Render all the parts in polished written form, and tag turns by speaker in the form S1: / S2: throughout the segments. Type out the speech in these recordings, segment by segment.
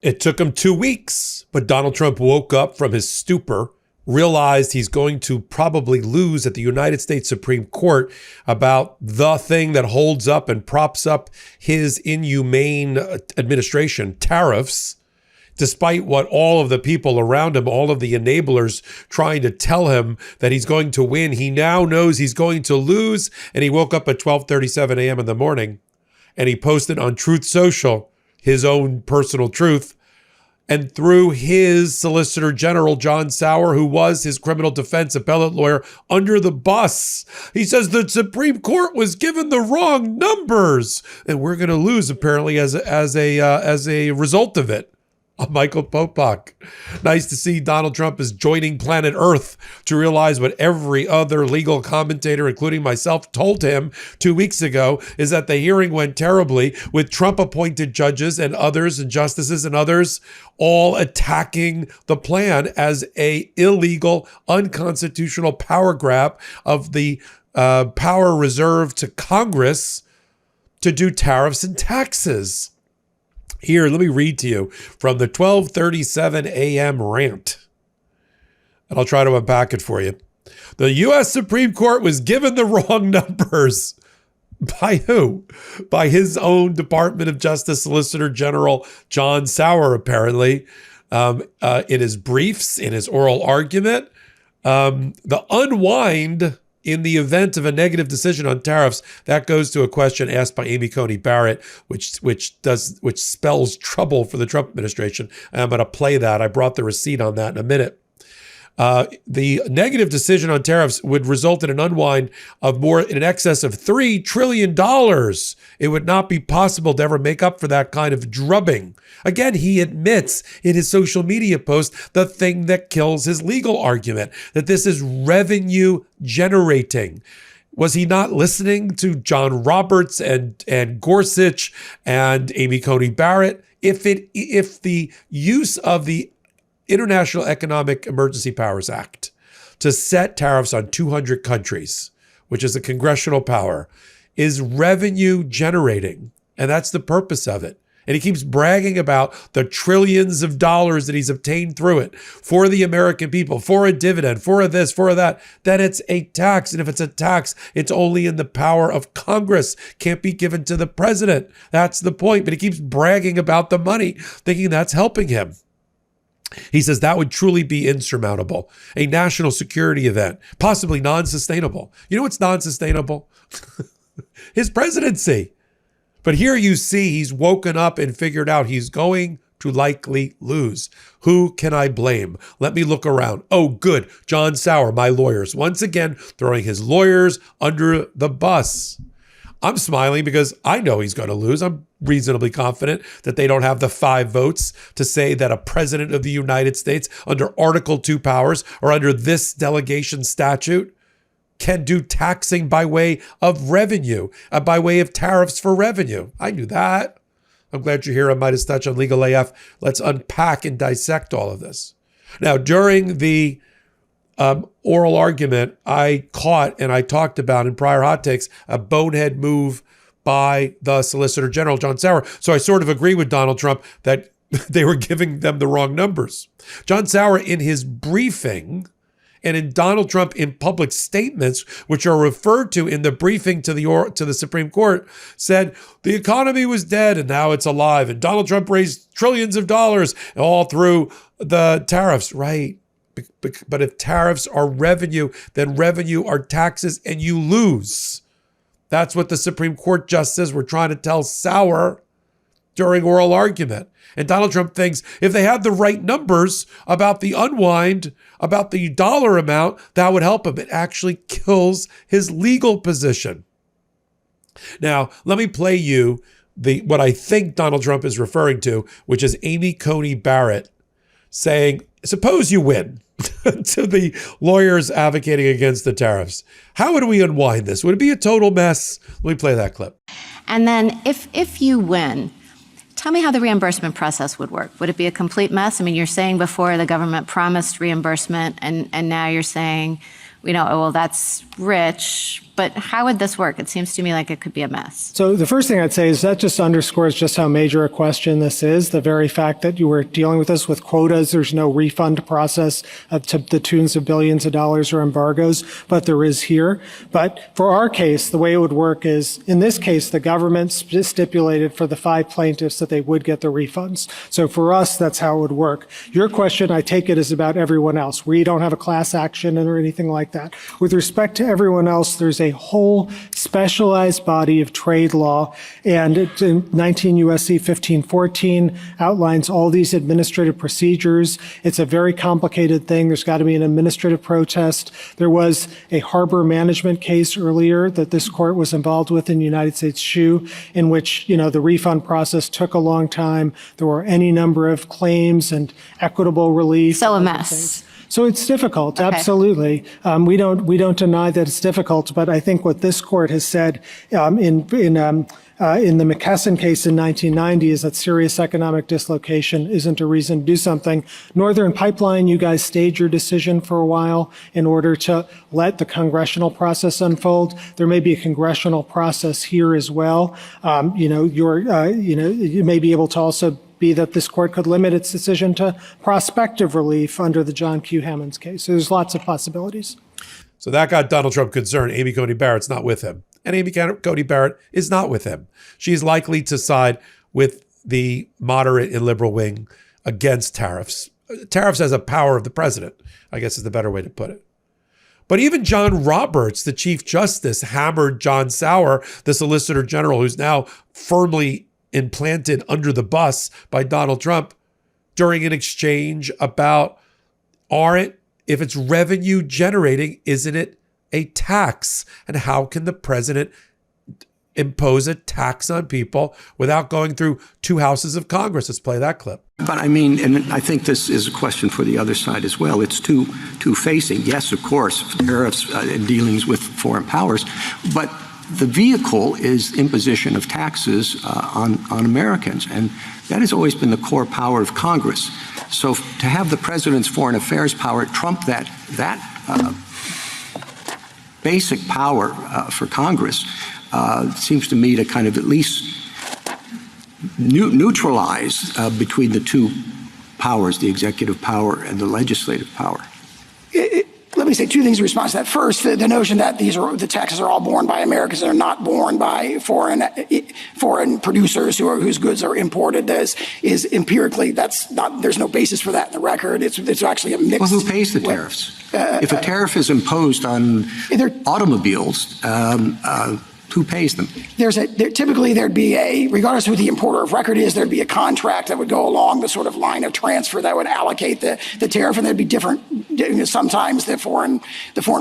S1: It took him 2 weeks, but Donald Trump woke up from his stupor, realized he's going to probably lose at the United States Supreme Court about the thing that holds up and props up his inhumane administration, tariffs, despite what all of the people around him, all of the enablers trying to tell him that he's going to win. He now knows he's going to lose, and he woke up at 12:37 a.m. in the morning, and he posted on Truth Social his own personal truth, and threw his Solicitor General John Sauer, who was his criminal defense appellate lawyer, under the bus. He says the Supreme Court was given the wrong numbers, and we're going to lose apparently as a result of it. Michael Popok. Nice to see Donald Trump is joining planet Earth to realize what every other legal commentator, including myself, told him 2 weeks ago, is that the hearing went terribly with Trump-appointed judges and others and justices and others all attacking the plan as a illegal, unconstitutional power grab of the power reserved to Congress to do tariffs and taxes. Here, let me read to you from the 12:37 a.m. rant, and I'll try to unpack it for you. The U.S. Supreme Court was given the wrong numbers. By who? By his own Department of Justice Solicitor General John Sauer, apparently, in his briefs, in his oral argument. The unwind in the event of a negative decision on tariffs, that goes to a question asked by Amy Coney Barrett, which spells trouble for the Trump administration. And I'm going to play that. I brought the receipt on that in a minute. The negative decision on tariffs would result in an unwind of more in excess of $3 trillion. It would not be possible to ever make up for that kind of drubbing. Again, he admits in his social media post the thing that kills his legal argument, that this is revenue generating. Was he not listening to John Roberts and Gorsuch and Amy Coney Barrett? If the use of the International Economic Emergency Powers Act to set tariffs on 200 countries, which is a congressional power, is revenue generating. And that's the purpose of it. And he keeps bragging about the trillions of dollars that he's obtained through it for the American people, for a dividend, for a this, for a that, that it's a tax. And if it's a tax, it's only in the power of Congress, can't be given to the president. That's the point. But he keeps bragging about the money, thinking that's helping him. He says that would truly be insurmountable, a national security event, possibly non-sustainable. You know what's non-sustainable? His presidency. But here you see he's woken up and figured out he's going to likely lose. Who can I blame? Let me look around. Oh, good. John Sauer, my lawyers, once again throwing his lawyers under the bus. I'm smiling because I know he's going to lose. I'm reasonably confident that they don't have the 5 votes to say that a president of the United States under Article 2 powers or under this delegation statute can do taxing by way of revenue, by way of tariffs for revenue. I knew that. I'm glad you're here on MeidasTouch on Legal AF. Let's unpack and dissect all of this. Now, during the oral argument, I caught and I talked about in prior hot takes a bonehead move by the Solicitor General John Sauer. So I sort of agree with Donald Trump that they were giving them the wrong numbers. John Sauer, in his briefing, and in Donald Trump in public statements, which are referred to in the briefing to the Supreme Court, said the economy was dead and now it's alive. And Donald Trump raised trillions of dollars all through the tariffs. Right. But if tariffs are revenue, then revenue are taxes and you lose. That's what the Supreme Court justices were trying to tell Sauer during oral argument. And Donald Trump thinks if they had the right numbers about the unwind, about the dollar amount, that would help him. It actually kills his legal position. Now, let me play you what I think Donald Trump is referring to, which is Amy Coney Barrett saying, suppose you win, to the lawyers advocating against the tariffs. How would we unwind this? Would it be a total mess? Let me play that clip.
S2: And then if you win, tell me how the reimbursement process would work. Would it be a complete mess? I mean, you're saying before the government promised reimbursement, and now you're saying, oh, well, that's rich, but how would this work? It seems to me like it could be a mess.
S3: So the first thing I'd say is that just underscores just how major a question this is. The very fact that you were dealing with this with quotas, there's no refund process to the tunes of billions of dollars or embargoes, but there is here. But for our case, the way it would work is, in this case, the government stipulated for the 5 plaintiffs that they would get the refunds. So for us, that's how it would work. Your question, I take it, is about everyone else. We don't have a class action or anything like that. With respect to everyone else, there's a whole specialized body of trade law, and it's in 19 U.S.C. 1514 outlines all these administrative procedures. It's a very complicated thing. There's got to be an administrative protest. There was a harbor management case earlier that this court was involved with in United States Shoe, in which, the refund process took a long time. There were any number of claims and equitable relief.
S2: So a mess.
S3: So it's difficult,
S2: Okay.
S3: absolutely. We don't deny that it's difficult, but I think what this court has said in the McKesson case in 1990 is that serious economic dislocation isn't a reason to do something. Northern Pipeline, you guys stayed your decision for a while in order to let the congressional process unfold. There may be a congressional process here as well. You may be able to also be that this court could limit its decision to prospective relief under the John Q. Hammonds case. So there's lots of possibilities.
S1: So that got Donald Trump concerned. Amy Coney Barrett's not with him. And Amy Coney Barrett is not with him. She's likely to side with the moderate and liberal wing against tariffs. Tariffs as a power of the president, I guess is the better way to put it. But even John Roberts, the Chief Justice, hammered John Sauer, the Solicitor General, who's now firmly implanted under the bus by Donald Trump during an exchange about, if it's revenue generating, isn't it a tax? And how can the president impose a tax on people without going through 2 houses of Congress? Let's play that clip.
S4: But and I think this is a question for the other side as well. It's two-facing. Yes, of course, tariffs and dealings with foreign powers, but the vehicle is imposition of taxes on Americans, and that has always been the core power of Congress. So to have the president's foreign affairs power trump that basic power for Congress seems to me to kind of at least neutralize between the two powers, the executive power and the legislative power.
S5: Let me say 2 things in response to that. First, the notion that the taxes are all borne by Americans and are not borne by foreign producers whose goods are imported is empirically, there's no basis for that in the record. It's actually a mix.
S4: Well, who pays the tariffs? If a tariff is imposed on automobiles, who pays them?
S5: Typically there'd be regardless of who the importer of record is, there'd be a contract that would go along the sort of line of transfer that would allocate the tariff, and there'd be different. Sometimes the foreign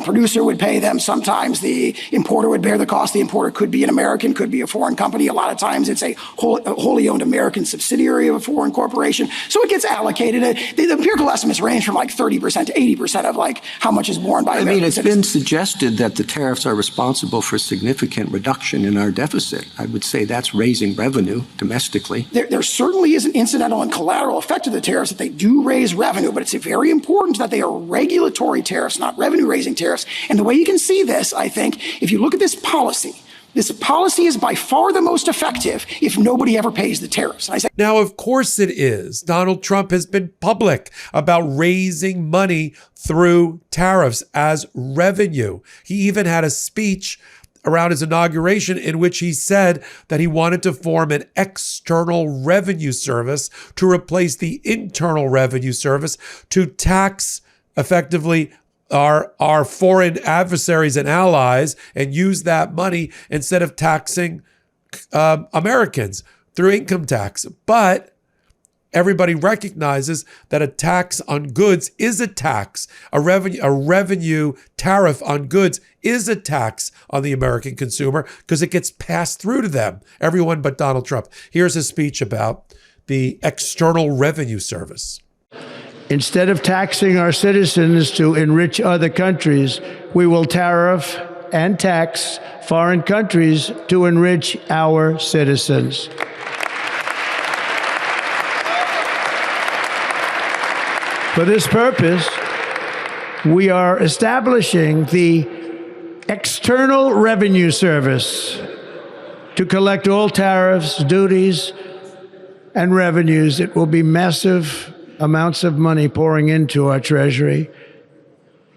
S5: producer would pay them. Sometimes the importer would bear the cost. The importer could be an American, could be a foreign company. A lot of times it's a wholly owned American subsidiary of a foreign corporation. So it gets allocated. The empirical estimates range from like 30% to 80% of like how much is borne by American citizens.
S4: Been suggested that the tariffs are responsible for significant reduction in our deficit. I would say that's raising revenue domestically.
S5: There certainly is an incidental and collateral effect of the tariffs that they do raise revenue, but it's very important that they are regulatory tariffs, not revenue-raising tariffs. And the way you can see this, I think, if you look at this policy is by far the most effective if nobody ever pays the tariffs. And I say,
S1: now, of course it is. Donald Trump has been public about raising money through tariffs as revenue. He even had a speech around his inauguration in which he said that he wanted to form an external revenue service to replace the internal revenue service to tax effectively our foreign adversaries and allies and use that money instead of taxing Americans through income tax. But everybody recognizes that a tax on goods is a tax. A revenue tariff on goods is a tax on the American consumer because it gets passed through to them, everyone but Donald Trump. Here's his speech about the External Revenue Service.
S6: Instead of taxing our citizens to enrich other countries, we will tariff and tax foreign countries to enrich our citizens. For this purpose, we are establishing the External Revenue Service to collect all tariffs, duties, and revenues. It will be massive amounts of money pouring into our treasury,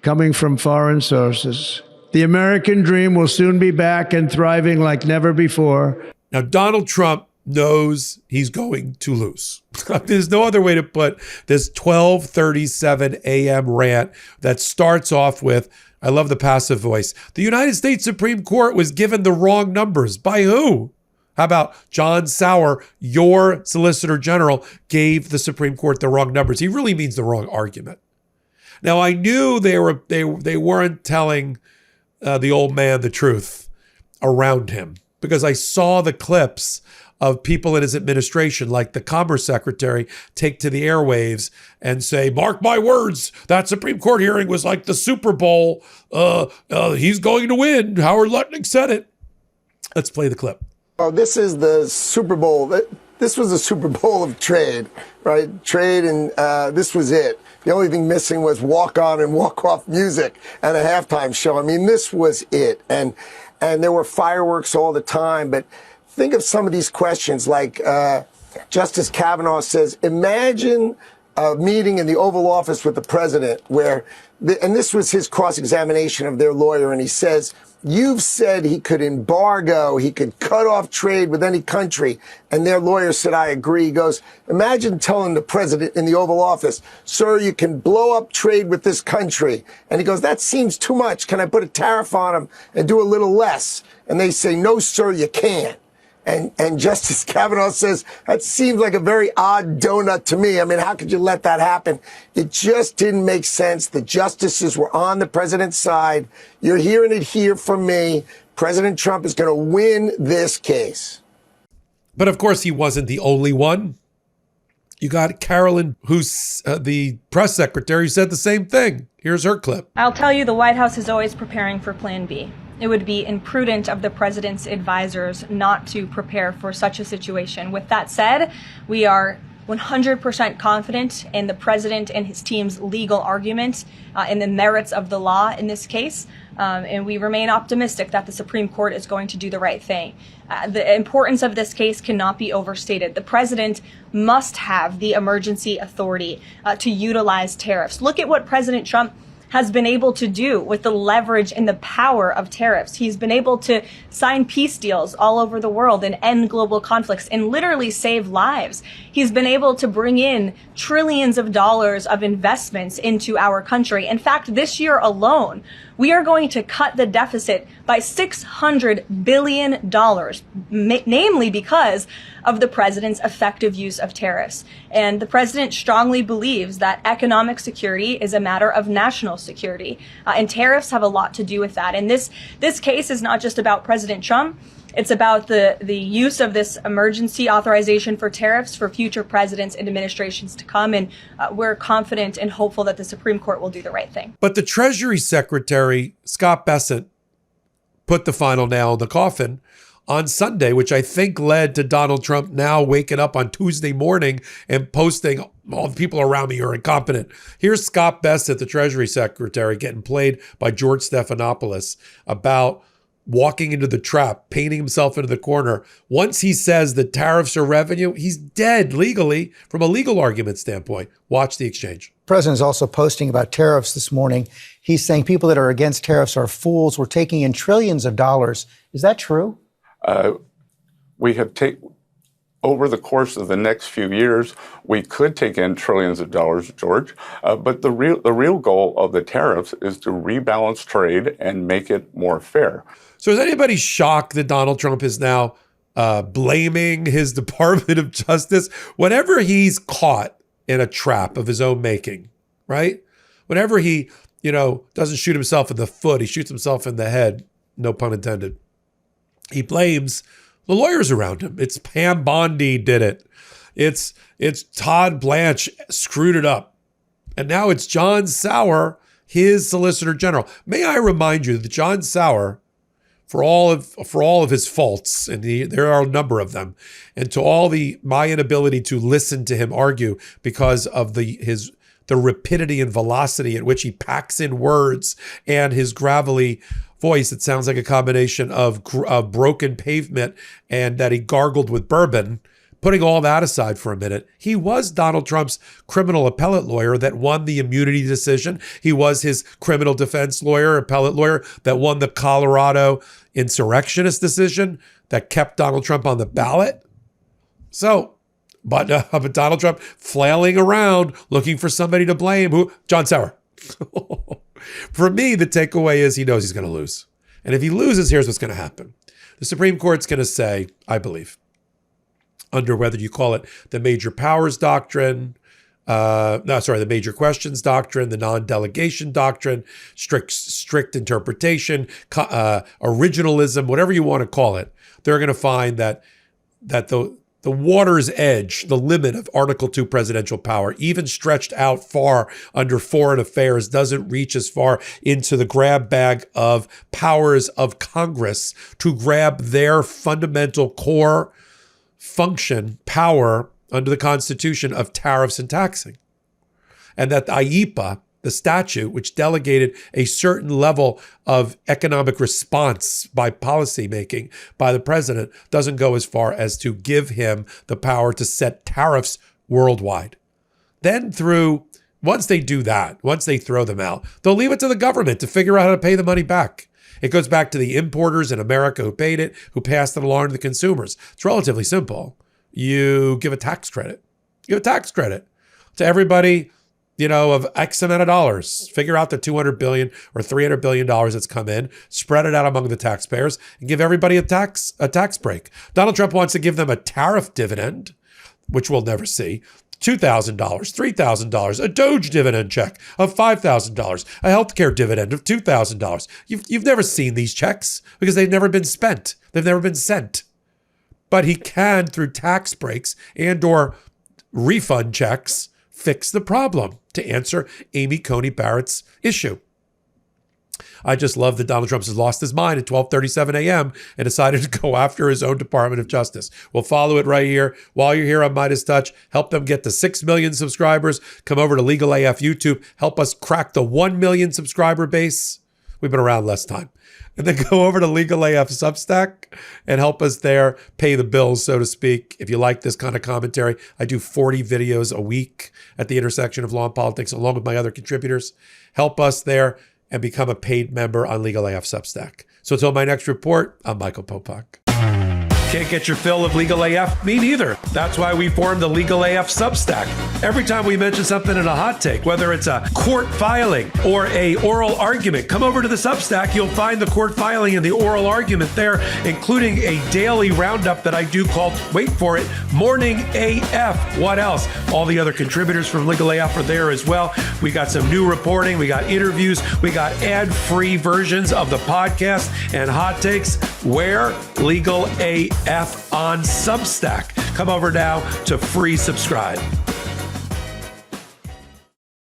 S6: coming from foreign sources. The American dream will soon be back and thriving like never before.
S1: Now, Donald Trump knows he's going to lose. There's no other way to put this 12:37 a.m. rant that starts off with, I love the passive voice, the United States Supreme Court was given the wrong numbers. By who? How about John Sauer, your Solicitor General, gave the Supreme Court the wrong numbers? He really means the wrong argument. Now, I knew they weren't telling the old man the truth around him, because I saw the clips of people in his administration, like the Commerce Secretary, take to the airwaves and say, mark my words, that Supreme Court hearing was like the Super Bowl. He's going to win. Howard Lutnick said it. Let's play the clip.
S7: Oh, this is the Super Bowl. This was the Super Bowl of trade, right? Trade, and this was it. The only thing missing was walk-on and walk-off music and a halftime show. I mean, this was it. And there were fireworks all the time. But think of some of these questions, like Justice Kavanaugh says, imagine a meeting in the Oval Office with the president where, and this was his cross-examination of their lawyer, and he says, you've said he could embargo, he could cut off trade with any country. And their lawyer said, I agree. He goes, imagine telling the president in the Oval Office, sir, you can blow up trade with this country. And he goes, that seems too much. Can I put a tariff on him and do a little less? And they say, no, sir, you can't. And Justice Kavanaugh says, that seems like a very odd donut to me. I mean, how could you let that happen? It just didn't make sense. The justices were on the president's side. You're hearing it here from me. President Trump is going to win this case.
S1: But of course, he wasn't the only one. You got Carolyn, who's the press secretary, said the same thing. Here's her clip.
S8: I'll tell you, the White House is always preparing for Plan B. It would be imprudent of the president's advisors not to prepare for such a situation. With that said, we are 100% confident in the president and his team's legal argument in the merits of the law in this case. And we remain optimistic that the Supreme Court is going to do the right thing. The importance of this case cannot be overstated. The president must have the emergency authority to utilize tariffs. Look at what President Trump has been able to do with the leverage and the power of tariffs. He's been able to sign peace deals all over the world and end global conflicts and literally save lives. He's been able to bring in trillions of dollars of investments into our country. In fact, this year alone, we are going to cut the deficit by $600 billion, namely because of the president's effective use of tariffs. And the president strongly believes that economic security is a matter of national security. And tariffs have a lot to do with that. And this case is not just about President Trump. It's about the use of this emergency authorization for tariffs for future presidents and administrations to come. And we're confident and hopeful that the Supreme Court will do the right thing.
S1: But the Treasury Secretary, Scott Bessent, put the final nail in the coffin on Sunday, which I think led to Donald Trump now waking up on Tuesday morning and posting, all the people around me are incompetent. Here's Scott Bessent, the Treasury Secretary, getting played by George Stephanopoulos about walking into the trap, painting himself into the corner. Once he says that tariffs are revenue, he's dead legally from a legal argument standpoint. Watch the exchange.
S9: The president is also posting about tariffs this morning. He's saying people that are against tariffs are fools. We're taking in trillions of dollars. Is that true?
S10: We have over the course of the next few years, we could take in trillions of dollars, George. But the real goal of the tariffs is to rebalance trade and make it more fair.
S1: So is anybody shocked that Donald Trump is now blaming his Department of Justice? Whenever he's caught in a trap of his own making, right? Whenever he, doesn't shoot himself in the foot, he shoots himself in the head, no pun intended. He blames the lawyers around him. It's Pam Bondi did it. It's Todd Blanche screwed it up. And now it's John Sauer, his Solicitor General. May I remind you that John Sauer, for all of his faults, and there are a number of them, and to my inability to listen to him argue because of his the rapidity and velocity at which he packs in words and his gravelly voice. It sounds like a combination of broken pavement and that he gargled with bourbon. Putting all that aside for a minute, he was Donald Trump's criminal appellate lawyer that won the immunity decision. He was his criminal defense lawyer, appellate lawyer, that won the Colorado insurrectionist decision that kept Donald Trump on the ballot. So, but Donald Trump flailing around looking for somebody to blame. Who? John Sauer. For me, the takeaway is he knows he's going to lose. And if he loses, here's what's going to happen. The Supreme Court's going to say, I believe, under whether you call it the major powers doctrine, the major questions doctrine, the non-delegation doctrine, strict interpretation, originalism, whatever you want to call it, they're going to find that the water's edge, the limit of Article 2 presidential power, even stretched out far under foreign affairs, doesn't reach as far into the grab bag of powers of Congress to grab their fundamental core function, power under the Constitution of tariffs and taxing. And that the IEPA, the statute, which delegated a certain level of economic response by policymaking by the president, doesn't go as far as to give him the power to set tariffs worldwide. Then once they do that, once they throw them out, they'll leave it to the government to figure out how to pay the money back. It goes back to the importers in America who paid it, who passed it along to the consumers. It's relatively simple. You give a tax credit. You give a tax credit to everybody, of X amount of dollars. Figure out the $200 billion or $300 billion that's come in, spread it out among the taxpayers, and give everybody a tax break. Donald Trump wants to give them a tariff dividend, which we'll never see. $2,000, $3,000, a Doge dividend check of $5,000, a healthcare dividend of $2,000. You've never seen these checks because they've never been spent. They've never been sent. But he can, through tax breaks and or refund checks, fix the problem, to answer Amy Coney Barrett's issue. I just love that Donald Trump has lost his mind at 12:37 a.m. and decided to go after his own Department of Justice. We'll follow it right here. While you're here on MeidasTouch, help them get to 6 million subscribers. Come over to Legal AF YouTube. Help us crack the 1 million subscriber base. We've been around less time. And then go over to Legal AF Substack and help us there pay the bills, so to speak. If you like this kind of commentary, I do 40 videos a week at the intersection of law and politics, along with my other contributors. Help us there and become a paid member on Legal AF Substack. So until my next report, I'm Michael Popok. Can't get your fill of Legal AF? Me neither. That's why we formed the Legal AF Substack. Every time we mention something in a hot take, whether it's a court filing or a oral argument, come over to the Substack. You'll find the court filing and the oral argument there, including a daily roundup that I do called, wait for it, Morning AF. What else? All the other contributors from Legal AF are there as well. We got some new reporting. We got interviews. We got ad-free versions of the podcast and hot takes. Where? Legal AF on Substack. Come over now to free subscribe.